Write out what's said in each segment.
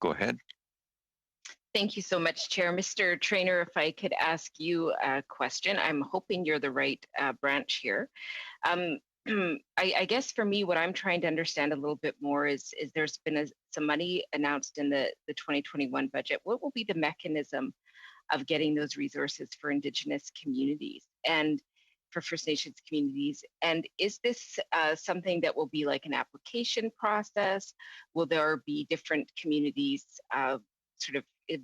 Go ahead. Thank you so much, Chair. Mr. Trainer, if I could ask you a question. I'm hoping you're the right branch here. I guess for me, what I'm trying to understand a little bit more is there's been some money announced in the 2021 budget. What will be the mechanism of getting those resources for Indigenous communities and for First Nations communities? And is this something that will be like an application process? Will there be different communities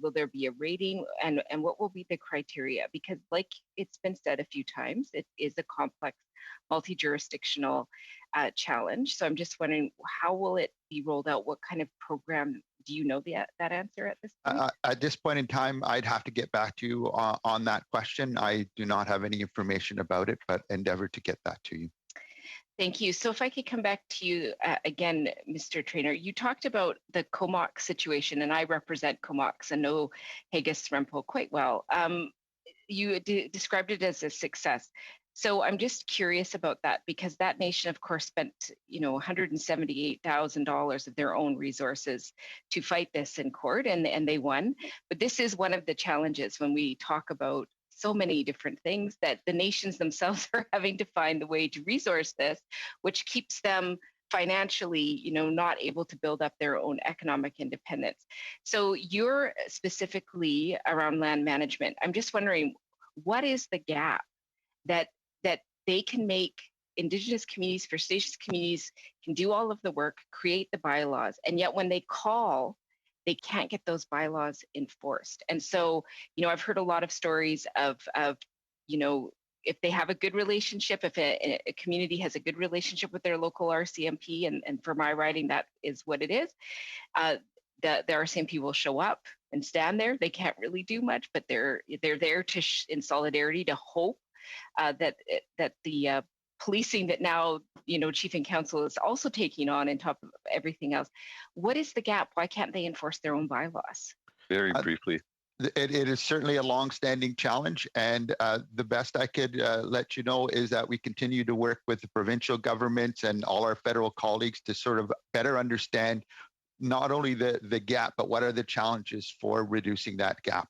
will there be a rating, and what will be the criteria? Because like it's been said a few times, it is a complex multi-jurisdictional challenge. So I'm just wondering, how will it be rolled out? What kind of program? Do you know that answer at this point? At this point in time, I'd have to get back to you on that question. I do not have any information about it, but endeavor to get that to you. Thank you. So if I could come back to you again, Mr. Trainer, you talked about the Comox situation, and I represent Comox and know Haggis Rempo quite well. You described it as a success. So I'm just curious about that, because that nation, of course, spent $178,000 of their own resources to fight this in court, and they won. But this is one of the challenges when we talk about so many different things, that the nations themselves are having to find the way to resource this, which keeps them financially, not able to build up their own economic independence. So you're specifically around land management. I'm just wondering, what is the gap that they can make Indigenous communities, First Nations communities can do all of the work, create the bylaws, and yet when they call, they can't get those bylaws enforced. And so, I've heard a lot of stories of if they have a good relationship, if a community has a good relationship with their local RCMP, and for my riding, that is what it is, the RCMP will show up and stand there. They can't really do much, but they're there in solidarity to hope that the policing that now, Chief and Council is also taking on top of everything else. What is the gap? Why can't they enforce their own bylaws? Very briefly. It is certainly a long-standing challenge, and the best I could let you know is that we continue to work with the provincial governments and all our federal colleagues to sort of better understand not only the gap, but what are the challenges for reducing that gap.